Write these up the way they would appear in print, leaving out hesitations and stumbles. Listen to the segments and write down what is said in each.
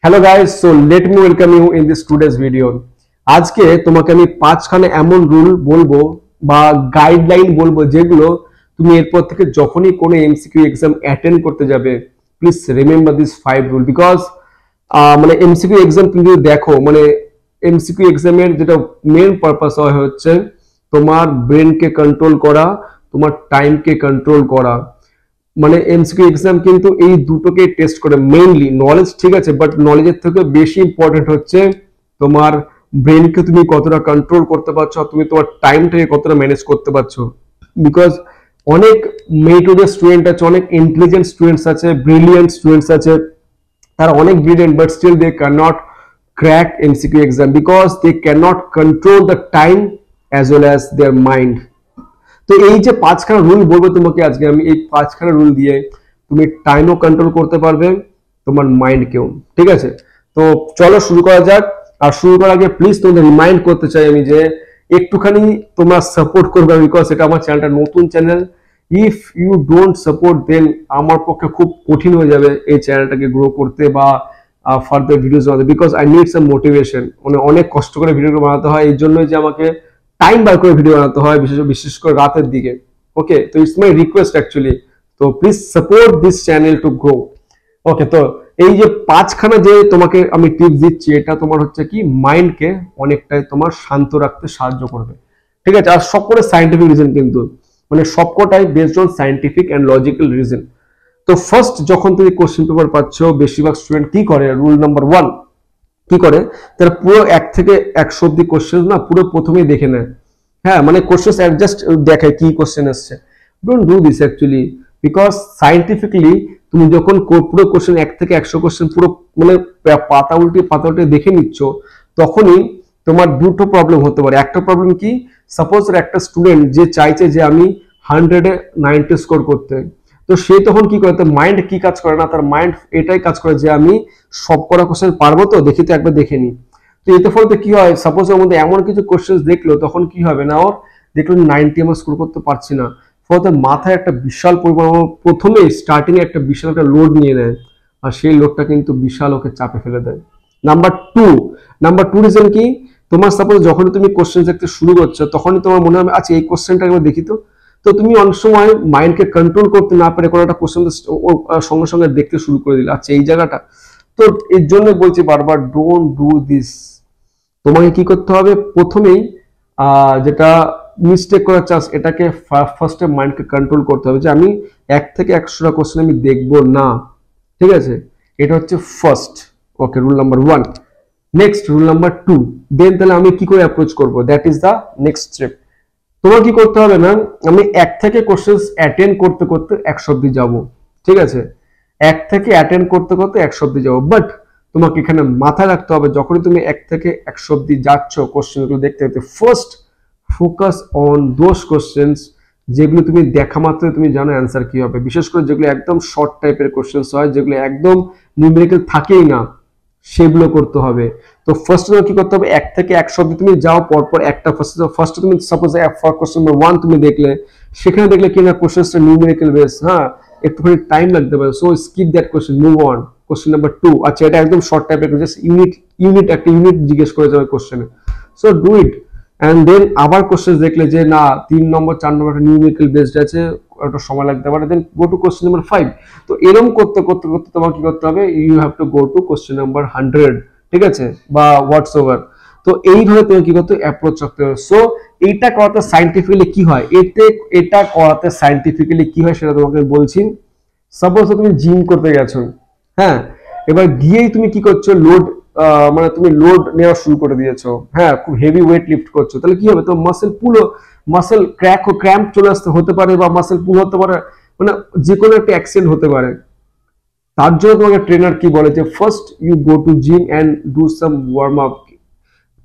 Hello guys, so let me welcome you in this today's video. আজকে তোমাকে আমি পাঁচখানা এমন রুল বলবো বা গাইডলাইন বলবো যেগুলো তুমি এরপর থেকে যখনই কোনো এমসিকিউ এক্সাম অ্যাটেন্ড করতে যাবে, please remember this 5 rule. Because মানে এমসিকিউ এক্সাম তুমি যদি দেখো, মানে এমসিকিউ এক্সামের যেটা মেন পারপাস হয় হচ্ছে তোমার ব্রেনকে কন্ট্রোল করা, তোমার টাইমকে কন্ট্রোল করা। মানে এমসিকিউ এক্সাম কিন্তু এই দুটোকে টেস্ট করে, মেইনলি নলেজ ঠিক আছে, বাট নলেজের থেকে বেশি ইম্পর্টেন্ট হচ্ছে তোমার ব্রেনকে তুমি কতটা কন্ট্রোল করতে পারছো, তুমি তোমার টাইমটাকে কতটা ম্যানেজ করতে পারছো। বিকজ অনেক মেরিটোরিয়াস স্টুডেন্ট আছে, অনেক ইন্টেলিজেন্ট স্টুডেন্টস আছে, ব্রিলিয়েন্ট স্টুডেন্টস আছে, তারা অনেক brilliant but still they can not crack MCQ exam because they cannot control the time as well as their mind. তো এই যে পাঁচখানা রুল বলবো তোমাকে আজকে আমি, এই পাঁচখানা রুল দিয়ে তুমি টাইমও কন্ট্রোল করতে পারবে, তোমার মাইন্ডকেও। ঠিক আছে, তো চলো শুরু করা যাক। আর শুরু করার আগে প্লিজ তোমাদের রিমাইন্ড করতে চাই আমি যে একটুখানি তোমরা সাপোর্ট করবে, বিকজ এটা আমার চ্যানেলটা নতুন channel. If you don't support then আমার পক্ষে খুব কঠিন হয়ে যাবে এই চ্যানেলটাকে গ্রো করতে বা ফার্দার ভিডিওস বানাতে, because I need some motivation. মানে অনেক কষ্ট করে ভিডিও বানাতে হয়, এই জন্যই যে আমাকে টাইম বার করে ভিডিও বানাতে হয়, বিশেষ করে রাতের দিকে। ওকে, তো ইটস মাই রিকোয়েস্ট অ্যাকচুয়ালি, তো please support this channel to grow. Okay, তো এই যে পাঁচখানা যে তোমাকে আমি টিপস দিচ্ছি, এটা তোমার হচ্ছে কি মাইন্ডকে অনেকটাই তোমার শান্ত রাখতে সাহায্য করবে। ঠিক আছে, আর সবকটা সাইন্টিফিক রিজন, কিন্তু মানে সবকটাই based on scientific and logical reason. তো ফার্স্ট যখন তুমি কোশ্চেন পেপার পাচ্ছ, বেশিরভাগ স্টুডেন্ট কি করে, রুল নাম্বার 1 কি করে, তারা পুরো 1 থেকে 100 অব্দি কোশ্চেন না পুরো প্রথমেই দেখে নেয়। হ্যাঁ, মানে কোশ্চেন জাস্ট দেখে কি কোশ্চেন আসছে। Don't do this actually, because scientifically তুমি যখন পুরো কোশ্চেন 1 থেকে 100 কোশ্চেন পুরো মানে পাতা উল্টে দেখে নিচ্ছ, তখনই তোমার দুটো প্রবলেম হতে পারে। একটা প্রবলেম কি, সাপোজ একটা স্টুডেন্ট যে চাইছে যে আমি 100-এ 90 স্কোর করতে, তো সে তখন কি করে, তার মাইন্ড কি কাজ করে না, তার মাইন্ড এটাই কাজ করে যে আমি সব করা কোশ্চেন পারবো, তো দেখি তো একবার দেখে নি। তো এতে ফলে কি হয়, সাপোজ ওর মধ্যে এমন কিছু কোশ্চেন দেখলো, তখন কি হবে না, ওর দেখলো 90 আমার স্কোর করতে পারছি না, ফলে মাথায় একটা বিশাল পরিমাণ, প্রথমে স্টার্টিং এ একটা বিশাল একটা লোড নিয়ে নেয়, আর সেই লোডটা কিন্তু বিশাল ওকে চাপে ফেলে দেয়। নাম্বার টু রিজন কি, তোমার সাপোজ যখন তুমি কোশ্চেন দেখতে শুরু করছো, তখনই তোমার মনে হবে আচ্ছা এই কোশ্চেনটা একবার দেখি তো। তো তুমি অনেক সময় মাইন্ডকে কন্ট্রোল করতে না পারে কোনো একটা কোশ্চেন সঙ্গে সঙ্গে দেখতে শুরু করে দিলে, আচ্ছা এই জায়গাটা। তো এর জন্য বলছি বারবার, ডোন্ট ডু দিস। তোমাকে কি করতে হবে, প্রথমেই যেটা মিস্টেক করার চান্স, এটাকে ফার্স্টে মাইন্ডকে কন্ট্রোল করতে হবে যে আমি 1 থেকে 100টা কোশ্চেন আমি দেখবো না। ঠিক আছে, এটা হচ্ছে first. Okay, rule number 1। Next rule number 2, then তাহলে আমি কি করে অ্যাপ্রোচ করবো, that is the next step. তোমার কি করতে হবে না, আমি 1 থেকে কোশ্চেন অ্যাটেন্ড করতে করতে 100 অব্দি যাবো। ঠিক আছে, 1 থেকে অ্যাটেন্ড করতে করতে 100 অব্দি যাবো, বাট তোমাকে এখানে মাথায় রাখতে হবে যখনই তুমি 1 থেকে 100 অব্দি যাচ্ছ কোশ্চেনগুলো দেখতে দেখতে, first focus on those questions যেগুলো তুমি দেখা মাত্রই তুমি জানো অ্যান্সার কি হবে, বিশেষ করে যেগুলো একদম শর্ট টাইপের কোশ্চেন্স হয়, যেগুলো একদম নিউমেরিক্যাল থাকেই না, সেগুলো করতে হবে। তো ফার্স্ট কি করতে হবে, 1 থেকে 100 অব্দি তুমি যাও, পরপর একটা ফার্স্ট তুমি সাপোজ কোশ্চেন নাম্বার 1 তুমি দেখলে, সেখানে দেখলে কি না কোশ্চেনটা নিউমেরিক্যাল বেস, হ্যাঁ একটুখানি টাইম লাগতে পারে, so skip that question, move on. Question number 2, আচ্ছা এটা একদম শর্ট টাইপের, জাস্ট একটা ইউনিট জিজ্ঞেস করে যাবে কোশ্চেনে, so do it. And then আবার কোশ্চেন দেখলে যে না 3 নম্বর 4 নম্বর নিউমেরিক্যাল বেসড আছে, একটা সময় লাগতে পারে, দেন গো টু কোশ্চেন নাম্বার 5। তো এরকম করতে করতে করতে তোমার কি করতে হবে, you have to go to question number 100। ঠিক আছে, বা হোয়াটসএভার। তো এইভাবে তুমি কি করতে অ্যাপ্রোচ করতে হবে। সো এইটা করাতে সাইন্টিফিক্যালি কি হয়, এটা করাতে সাইন্টিফিক্যালি কি হয় সেটা তোমাকে বলছি। সাপোজ তুমি জিম করতে গেছো, হ্যাঁ, এবার গিয়েই তুমি কি করছো, মানে তুমি লোড নেওয়া শুরু করে দিয়েছো, হ্যাঁ খুব হেভি ওয়েট লিফট করছো, তাহলে কি হবে, তো মাসেল ক্র্যাম্প চলে আসতে হতে পারে, বা মাসেল পুল হতে পারে, মানে যে কোনো একটা অ্যাক্সিডেন্ট হতে পারে। তার জন্য তোমাকে ট্রেনার কি বলে যে first you go to gym and do some warm up.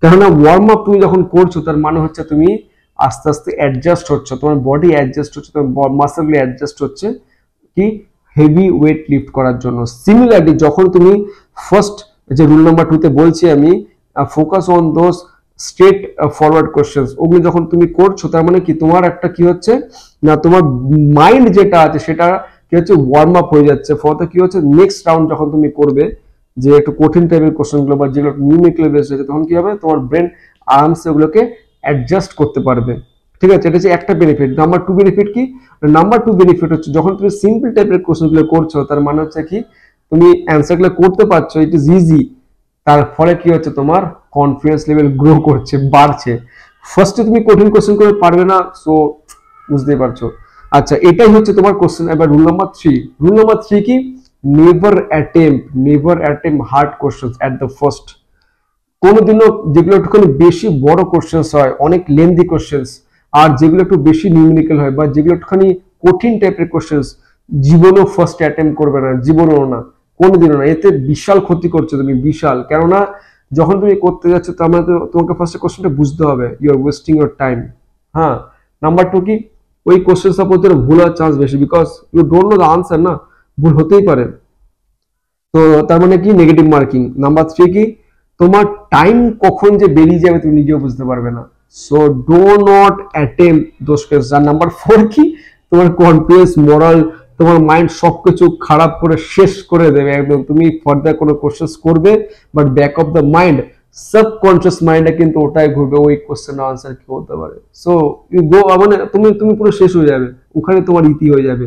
কেননা ওয়ার্ম আপ তুমি যখন করছো, তার মানে হচ্ছে তুমি আস্তে আস্তে অ্যাডজাস্ট হচ্ছে, তোমার বডি অ্যাডজাস্ট হচ্ছে, তোমার মাসেলগুলো অ্যাডজাস্ট হচ্ছে কি হেভি ওয়েট লিফট করার জন্য। সিমিলারলি যখন তুমি ফার্স্ট যে রুল নাম্বার 2 তে বলছি আমি, focus on those straight forward questions, ওগুলো যখন তুমি করছো, তার মানে কি তোমার একটা কি হচ্ছে না, তোমার মাইন্ড যেটা আছে সেটা কি হচ্ছে ওয়ার্ম আপ হয়ে যাচ্ছে, ফলে কি হচ্ছে নেক্সট রাউন্ড যখন তুমি করবে, যে একটু কঠিন টাইপের কোশ্চেনগুলো বা যেগুলো নিউমেরিক্যাল বেস আছে, তখন কি হবে তোমার ব্রেন আরামসে ওগুলোকে অ্যাডজাস্ট করতে পারবে। ঠিক আছে, এটা হচ্ছে একটা বেনিফিট। নাম্বার টু বেনিফিট কি? নাম্বার টু বেনিফিট হচ্ছে যখন তুমি সিম্পল টাইপের কোশ্চেনগুলো করছো, তার মানে হচ্ছে কি তুমি অ্যান্সারগুলো করতে পারছো, ইট ইজ ইজি। তার ফলে কি হচ্ছে তোমার কনফিডেন্স লেভেল গ্রো করছে, বাড়ছে। ফার্স্টে তুমি কঠিন কোশ্চেন করে পারবে না, সো বুঝতেই পারছো। আচ্ছা, এটাই হচ্ছে তোমার কোশ্চেন। এবার rule number three. Rule number three কি? Never attempt hard question at the first. কোনোদিনও যেগুলো একটুখানি বেশি বড় কোশ্চেন্স হয়, অনেক লেন্দি কোশ্চেন্স, আর যেগুলো একটু বেশি নিউমেরিক্যাল হয় বা যেগুলো একটুখানি কঠিন টাইপের কোশ্চেন্স, জীবনেও ফার্স্ট অ্যাটেম্প করবে না, জীবনেও না, কোনোদিনও না। এতে বিশাল ক্ষতি করছো তুমি, বিশাল। কেননা যখন তুমি করতে যাচ্ছ, তার মানে তোমাকে ফার্স্টে কোশ্চেনটা বুঝতে হবে, you are wasting your time. হ্যাঁ। নাম্বার টু কি? ওই কোশ্চেন সাপোজ ভুল হওয়ার চান্স বেশি, because you don't know the answer না, ভুল হতেই পারে। তো তার মানে কি? Negative marking. নাম্বার থ্রি কি? তোমার টাইম কখন যে বেরিয়ে যাবে তুমি নিজেও বুঝতে পারবে না। So do not attempt those question. আর নাম্বার ফোর কি? তোমার কনফিডেন্স, মোরাল, তোমার মাইন্ড সবকিছু খারাপ করে শেষ করে দেবে একদম। তুমি ফার্দার কোনো কোশ্চেন করবে, but back of the mind, subconscious মাইন্ডে কিন্তু ওটাই ঘুরবে, ওই কোশ্চেনের আনসার কি হতে পারে। সো ইউ গো, মানে তুমি তুমি পুরো শেষ হয়ে যাবে, ওখানে তোমার ইতি হয়ে যাবে।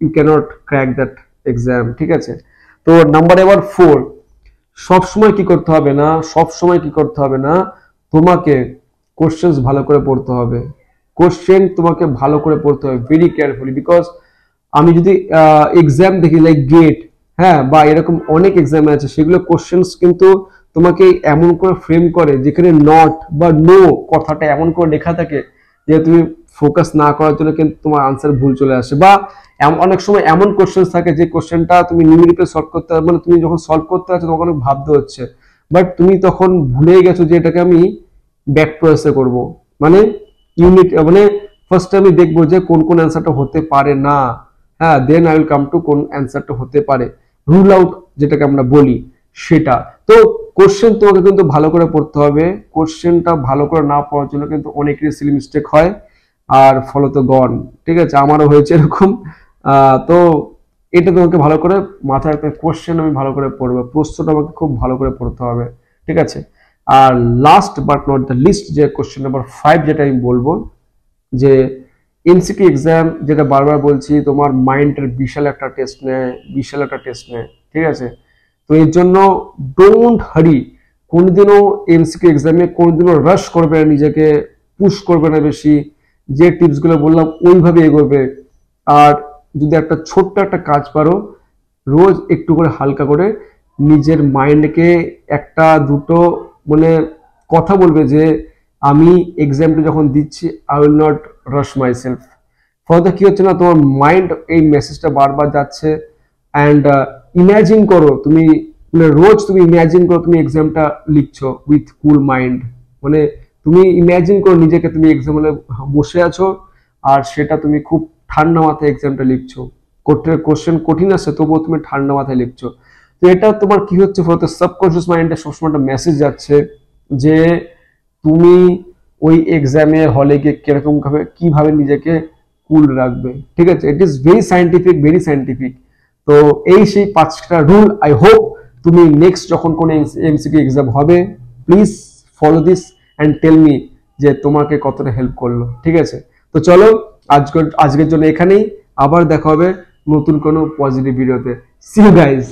You cannot crack that exam. ঠিক আছে। তো নাম্বার এবার ফোর, সবসময় কি করতে হবে না, সবসময় কি করতে হবে না, তোমাকে কোশ্চেন ভালো করে পড়তে হবে। কোশ্চেন তোমাকে ভালো করে পড়তে হবে, ভেরি কেয়ারফুলি। বিকজ আমি যদি এক্সাম দেখি, লাইক গেট, হ্যাঁ, বা এরকম অনেক এক্সাম আছে, সেগুলো কোশ্চেন কিন্তু তোমাকে এমন করে ফ্রেম করে যেখানে নট বা নো কথাটা এমন করে লেখা থাকে যে তুমি ফোকাস না করার জন্য কিন্তু তোমার আনসার ভুল চলে আসে। বা অনেক সময় এমন কোশ্চেন থাকে যে কোশ্চেনটা তুমি নিউমেরিক্যাল সলভ করতে, মানে তুমি যখন সলভ করতে যাচ্ছ তখন অনেক ভাবতে হচ্ছে, বাট তুমি তখন ভুলে গেছো যে এটাকে আমি ব্যাক প্রসেসে করব। মানে ইউনিট, মানে ফার্স্ট আমি দেখবো যে কোন কোন অ্যান্সারটা হতে পারে না, হ্যাঁ, then I will come to কোন অ্যান্সারটা হতে পারে, রুল আউট যেটাকে আমরা বলি সেটা। তো কোশ্চেন তোমাকে কিন্তু ভালো করে পড়তে হবে। কোশ্চেনটা ভালো করে না পড়ার জন্য কিন্তু অনেকেরই সিলি মিস্টেক হয়, আর ফলো তো গন। ঠিক আছে, আমারও হয়েছে এরকম। তো এটা তোমাকে ভালো করে মাথায় রাখতে, কোশ্চেন আমি ভালো করে পড়বো, প্রশ্নটা আমাকে খুব ভালো করে পড়তে হবে। ঠিক আছে। আর last but not the least, যে কোশ্চেন নাম্বার 5 যেটা আমি বলবো, যে এমসিকিউ এক্সাম, যেটা বারবার বলছি, তোমার মাইন্ডের বিশাল একটা টেস্ট নেয়, বিশাল একটা টেস্ট নেয়। ঠিক আছে। তো এর জন্য ডোন্ট হারি। কোনোদিনও এমসিকিউ এক্সামে কোনোদিনও রাশ করবে না, নিজেকে পুশ করবে না বেশি। যে টিপসগুলো বললাম ওইভাবে এগোবে। আর যদি একটা ছোট্ট একটা কাজ পারো, রোজ একটু করে হালকা করে নিজের মাইন্ডকে একটা দুটো মানে কথা বলবে যে আমি এক্সামটা যখন দিচ্ছি, I will not rush my self. ফলে কি হচ্ছে না, তোমার মাইন্ড এই মেসেজটা বারবার যাচ্ছে। অ্যান্ড ইমাজিন করো তুমি, মানে রোজ তুমি ইমাজিন করো তুমি এক্সামটা লিখছো উইথ কুল মাইন্ড। মানে তুমি ইমাজিন করো নিজেকে তুমি এক্সাম হলে বসে আছো, আর সেটা তুমি খুব ঠান্ডা মাথায় এক্সামটা লিখছো। কোশ্চেন কঠিন আছে, তবুও তুমি ঠান্ডা মাথায় লিখছো। তো এটা তোমার কি হচ্ছে, ফলে সাবকনসিয়াস মাইন্ডে সবসময় একটা মেসেজ যাচ্ছে যে তুমি ওই এক্সামে হলে গিয়ে কিরকম ভাবে, কিভাবে নিজেকে কুল রাখবে। ঠিক আছে, it is very scientific, very scientific. তো এই সেই 5টা রুল। আই হোপ তুমি নেক্সট যখন কোনো এমসিকিউ এক্সাম হবে, please follow this and tell me যে তোমাকে কতটা হেল্প করলো। ঠিক আছে। তো চলো, আজকের জন্য এখানেই। আবার দেখা হবে নতুন কোনো পজিটিভ ভিডিওতে। See you guys.